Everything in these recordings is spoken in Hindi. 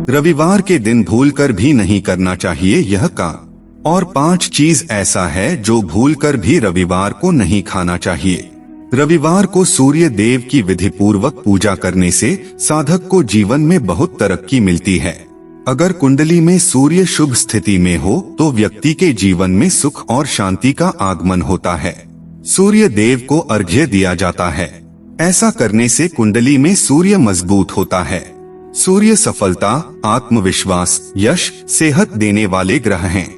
रविवार के दिन भूलकर भी नहीं करना चाहिए यह काम। और 5 चीज ऐसा है जो भूलकर भी रविवार को नहीं खाना चाहिए। रविवार को सूर्य देव की विधि पूर्वक पूजा करने से साधक को जीवन में बहुत तरक्की मिलती है। अगर कुंडली में सूर्य शुभ स्थिति में हो तो व्यक्ति के जीवन में सुख और शांति का आगमन होता है। सूर्य देव को अर्घ्य दिया जाता है। ऐसा करने से कुंडली में सूर्य मजबूत होता है। सूर्य सफलता, आत्मविश्वास, यश, सेहत देने वाले ग्रह हैं।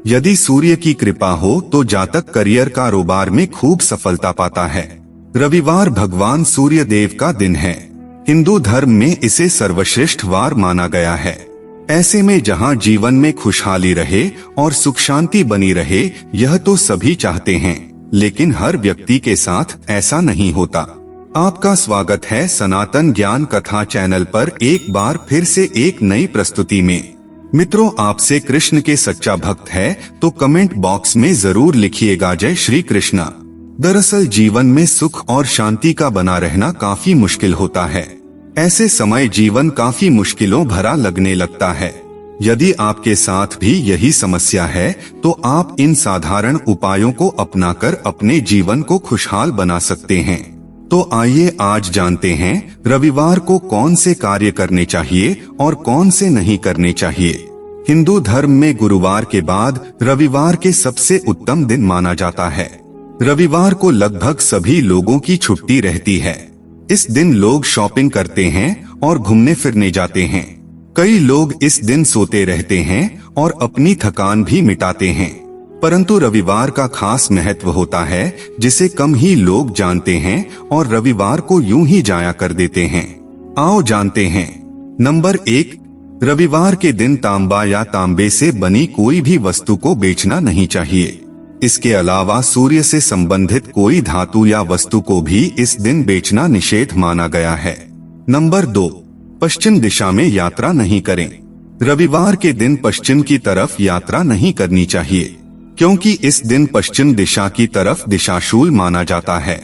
यदि सूर्य की कृपा हो तो जातक करियर कारोबार में खूब सफलता पाता है। रविवार भगवान सूर्य देव का दिन है। हिंदू धर्म में इसे सर्वश्रेष्ठ वार माना गया है। ऐसे में जहां जीवन में खुशहाली रहे और सुख शांति बनी रहे, यह तो सभी चाहते हैं, लेकिन हर व्यक्ति के साथ ऐसा नहीं होता। आपका स्वागत है सनातन ज्ञान कथा चैनल पर एक बार फिर से एक नई प्रस्तुति में। मित्रों, आपसे कृष्ण के सच्चा भक्त है तो कमेंट बॉक्स में जरूर लिखिएगा जय श्री कृष्णा। दरअसल जीवन में सुख और शांति का बना रहना काफी मुश्किल होता है। ऐसे समय जीवन काफी मुश्किलों भरा लगने लगता है। यदि आपके साथ भी यही समस्या है तो आप इन साधारण उपायों को अपनाकर अपने जीवन को खुशहाल बना सकते हैं। तो आइए आज जानते हैं रविवार को कौन से कार्य करने चाहिए और कौन से नहीं करने चाहिए। हिंदू धर्म में गुरुवार के बाद रविवार के सबसे उत्तम दिन माना जाता है। रविवार को लगभग सभी लोगों की छुट्टी रहती है। इस दिन लोग शॉपिंग करते हैं और घूमने फिरने जाते हैं। कई लोग इस दिन सोते रहते हैं और अपनी थकान भी मिटाते हैं। परंतु रविवार का खास महत्व होता है जिसे कम ही लोग जानते हैं और रविवार को यूं ही जाया कर देते हैं। आओ जानते हैं। नंबर 1, रविवार के दिन तांबा या तांबे से बनी कोई भी वस्तु को बेचना नहीं चाहिए। इसके अलावा सूर्य से संबंधित कोई धातु या वस्तु को भी इस दिन बेचना निषेध माना गया है। नंबर 2, पश्चिम दिशा में यात्रा नहीं करें। रविवार के दिन पश्चिम की तरफ यात्रा नहीं करनी चाहिए, क्योंकि इस दिन पश्चिम दिशा की तरफ दिशाशूल माना जाता है।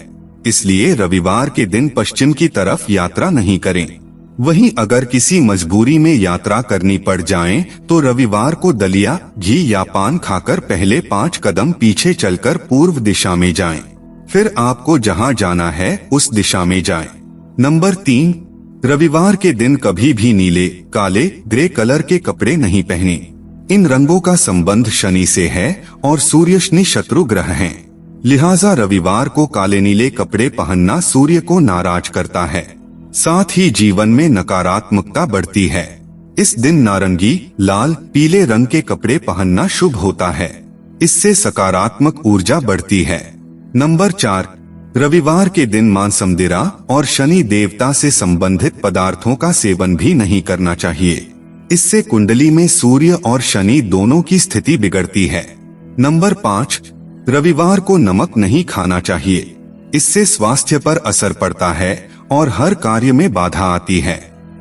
इसलिए रविवार के दिन पश्चिम की तरफ यात्रा नहीं करें। वहीं अगर किसी मजबूरी में यात्रा करनी पड़ जाए तो रविवार को दलिया, घी या पान खाकर पहले 5 कदम पीछे चलकर पूर्व दिशा में जाएं। फिर आपको जहां जाना है उस दिशा में जाएं। नंबर 3, रविवार के दिन कभी भी नीले, काले, ग्रे कलर के कपड़े नहीं पहने। इन रंगों का संबंध शनि से है और सूर्य शनि शत्रु ग्रह हैं। लिहाजा रविवार को काले नीले कपड़े पहनना सूर्य को नाराज करता है। साथ ही जीवन में नकारात्मकता बढ़ती है। इस दिन नारंगी, लाल, पीले रंग के कपड़े पहनना शुभ होता है। इससे सकारात्मक ऊर्जा बढ़ती है। नंबर 4, रविवार के दिन मांस, मदिरा और शनि देवता से संबंधित पदार्थों का सेवन भी नहीं करना चाहिए। इससे कुंडली में सूर्य और शनि दोनों की स्थिति बिगड़ती है। नंबर 5, रविवार को नमक नहीं खाना चाहिए। इससे स्वास्थ्य पर असर पड़ता है और हर कार्य में बाधा आती है।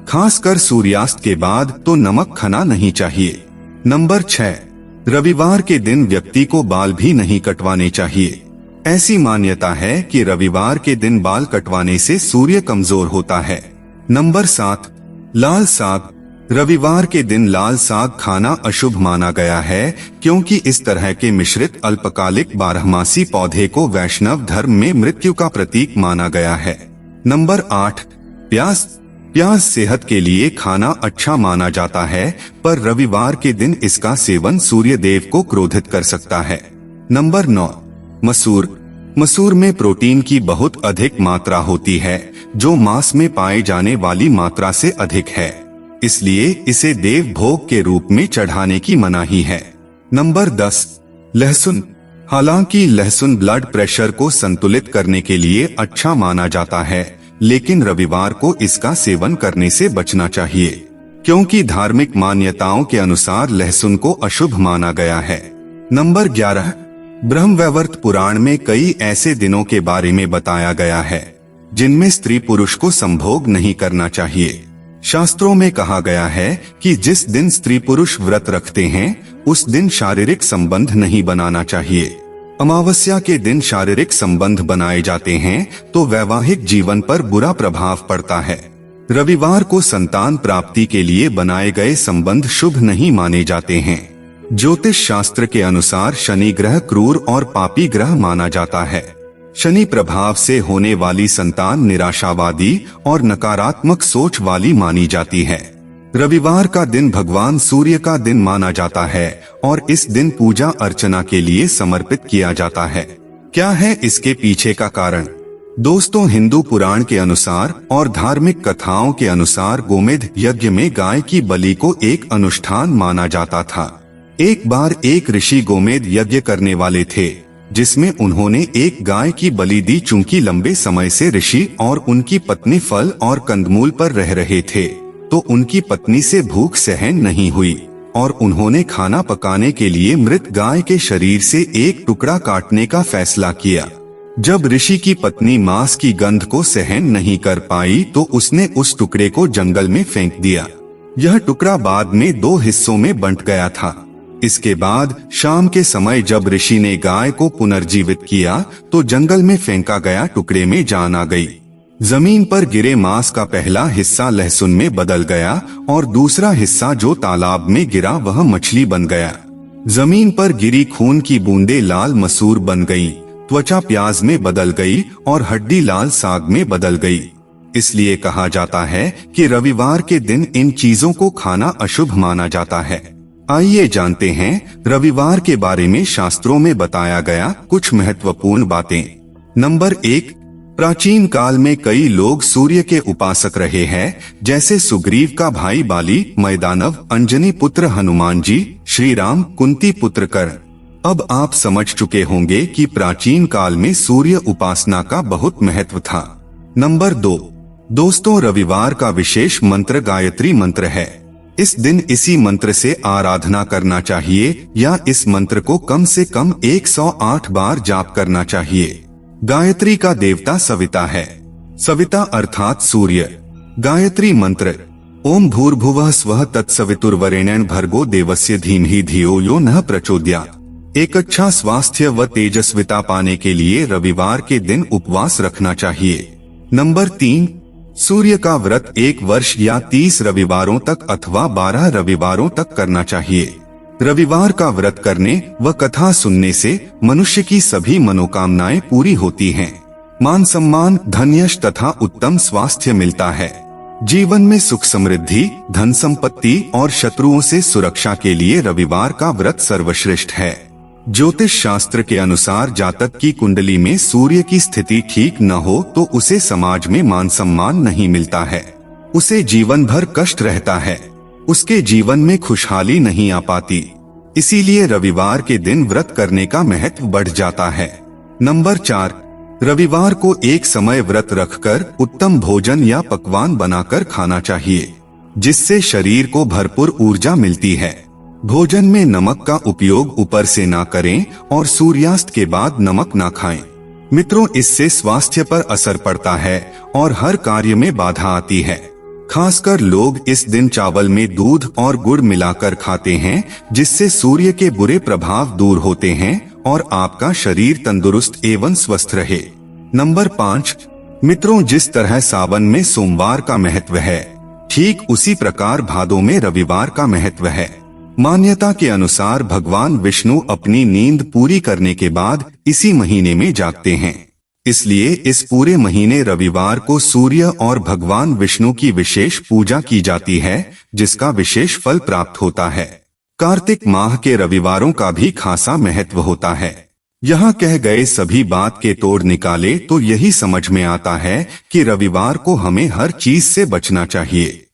खासकर सूर्यास्त के बाद तो नमक खाना नहीं चाहिए। नंबर 6, रविवार के दिन व्यक्ति को बाल भी नहीं कटवाने चाहिए। ऐसी मान्यता है कि रविवार के दिन बाल कटवाने से सूर्य कमजोर होता है। नंबर 7, लाल साग। रविवार के दिन लाल साग खाना अशुभ माना गया है, क्योंकि इस तरह के मिश्रित अल्पकालिक बारहमासी पौधे को वैष्णव धर्म में मृत्यु का प्रतीक माना गया है। नंबर 8, प्याज। प्याज सेहत के लिए खाना अच्छा माना जाता है, पर रविवार के दिन इसका सेवन सूर्य देव को क्रोधित कर सकता है। नंबर 9, मसूर। मसूर में प्रोटीन की बहुत अधिक मात्रा होती है, जो मांस में पाए जाने वाली मात्रा से अधिक है। इसलिए इसे देव भोग के रूप में चढ़ाने की मनाही है। नंबर 10, लहसुन। हालांकि लहसुन ब्लड प्रेशर को संतुलित करने के लिए अच्छा माना जाता है, लेकिन रविवार को इसका सेवन करने से बचना चाहिए, क्योंकि धार्मिक मान्यताओं के अनुसार लहसुन को अशुभ माना गया है। नंबर 11, ब्रह्मवैवर्त पुराण में कई ऐसे दिनों के बारे में बताया गया है जिनमें स्त्री पुरुष को संभोग नहीं करना चाहिए। शास्त्रों में कहा गया है कि जिस दिन स्त्री पुरुष व्रत रखते हैं उस दिन शारीरिक संबंध नहीं बनाना चाहिए। अमावस्या के दिन शारीरिक संबंध बनाए जाते हैं तो वैवाहिक जीवन पर बुरा प्रभाव पड़ता है। रविवार को संतान प्राप्ति के लिए बनाए गए संबंध शुभ नहीं माने जाते हैं। ज्योतिष शास्त्र के अनुसार शनि ग्रह क्रूर और पापी ग्रह माना जाता है। शनि प्रभाव से होने वाली संतान निराशावादी और नकारात्मक सोच वाली मानी जाती है। रविवार का दिन भगवान सूर्य का दिन माना जाता है और इस दिन पूजा अर्चना के लिए समर्पित किया जाता है। क्या है इसके पीछे का कारण? दोस्तों, हिंदू पुराण के अनुसार और धार्मिक कथाओं के अनुसार गोमेध यज्ञ में गाय की बलि को एक अनुष्ठान माना जाता था। एक बार एक ऋषि गोमेध यज्ञ करने वाले थे, जिसमें उन्होंने एक गाय की बलि दी। चूंकि लंबे समय से ऋषि और उनकी पत्नी फल और कंदमूल पर रह रहे थे, तो उनकी पत्नी से भूख सहन नहीं हुई और उन्होंने खाना पकाने के लिए मृत गाय के शरीर से एक टुकड़ा काटने का फैसला किया। जब ऋषि की पत्नी मांस की गंध को सहन नहीं कर पाई, तो उसने उस टुकड़े को जंगल में फेंक दिया। यह टुकड़ा बाद में 2 हिस्सों में बंट गया था। इसके बाद शाम के समय जब ऋषि ने गाय को पुनर्जीवित किया, तो जंगल में फेंका गया टुकड़े में जान आ गई। जमीन पर गिरे मांस का पहला हिस्सा लहसुन में बदल गया और दूसरा हिस्सा जो तालाब में गिरा वह मछली बन गया। जमीन पर गिरी खून की बूंदें लाल मसूर बन गईं, त्वचा प्याज में बदल गई और हड्डी लाल साग में बदल गई। इसलिए कहा जाता है कि रविवार के दिन इन चीजों को खाना अशुभ माना जाता है। आइए जानते हैं रविवार के बारे में शास्त्रों में बताया गया कुछ महत्वपूर्ण बातें। नंबर 1, प्राचीन काल में कई लोग सूर्य के उपासक रहे हैं, जैसे सुग्रीव का भाई बाली, मैदानव, अंजनी पुत्र हनुमान जी, श्री राम, कुंती पुत्र कर्ण। अब आप समझ चुके होंगे कि प्राचीन काल में सूर्य उपासना का बहुत महत्व था। नंबर 2, दोस्तों, रविवार का विशेष मंत्र गायत्री मंत्र है। इस दिन इसी मंत्र से आराधना करना चाहिए या इस मंत्र को कम से कम 108 बार जाप करना चाहिए। गायत्री का देवता सविता है। सविता अर्थात सूर्य। गायत्री मंत्र ओम भूर्भुवः स्वः तत्सवितुर्वरेण्यं भर्गो देवस्य धीमहि धियो यो नः प्रचोदयात्। एक अच्छा स्वास्थ्य व तेजस्विता पाने के लिए रविवार के दिन उपवास रखना चाहिए। नंबर 3, सूर्य का व्रत 1 वर्ष या 30 रविवारों तक अथवा 12 रविवारों तक करना चाहिए। रविवार का व्रत करने व कथा सुनने से मनुष्य की सभी मनोकामनाएं पूरी होती हैं। मान सम्मान, धन यश तथा उत्तम स्वास्थ्य मिलता है। जीवन में सुख समृद्धि, धन संपत्ति और शत्रुओं से सुरक्षा के लिए रविवार का व्रत सर्वश्रेष्ठ है। ज्योतिष शास्त्र के अनुसार जातक की कुंडली में सूर्य की स्थिति ठीक न हो तो उसे समाज में मान सम्मान नहीं मिलता है, उसे जीवन भर कष्ट रहता है, उसके जीवन में खुशहाली नहीं आ पाती। इसीलिए रविवार के दिन व्रत करने का महत्व बढ़ जाता है। नंबर 4, रविवार को एक समय व्रत रखकर उत्तम भोजन या पकवान बनाकर खाना चाहिए, जिससे शरीर को भरपूर ऊर्जा मिलती है। भोजन में नमक का उपयोग ऊपर से ना करें और सूर्यास्त के बाद नमक ना खाएं। मित्रों, इससे स्वास्थ्य पर असर पड़ता है और हर कार्य में बाधा आती है। खासकर लोग इस दिन चावल में दूध और गुड़ मिलाकर खाते हैं, जिससे सूर्य के बुरे प्रभाव दूर होते हैं और आपका शरीर तंदुरुस्त एवं स्वस्थ रहे। नंबर 5, मित्रों, जिस तरह सावन में सोमवार का महत्व है, ठीक उसी प्रकार भादों में रविवार का महत्व है। मान्यता के अनुसार भगवान विष्णु अपनी नींद पूरी करने के बाद इसी महीने में जागते हैं। इसलिए इस पूरे महीने रविवार को सूर्य और भगवान विष्णु की विशेष पूजा की जाती है, जिसका विशेष फल प्राप्त होता है। कार्तिक माह के रविवारों का भी खासा महत्व होता है। यहाँ कह गए सभी बात के तोड़ निकाले तो यही समझ में आता है कि रविवार को हमें हर चीज से बचना चाहिए।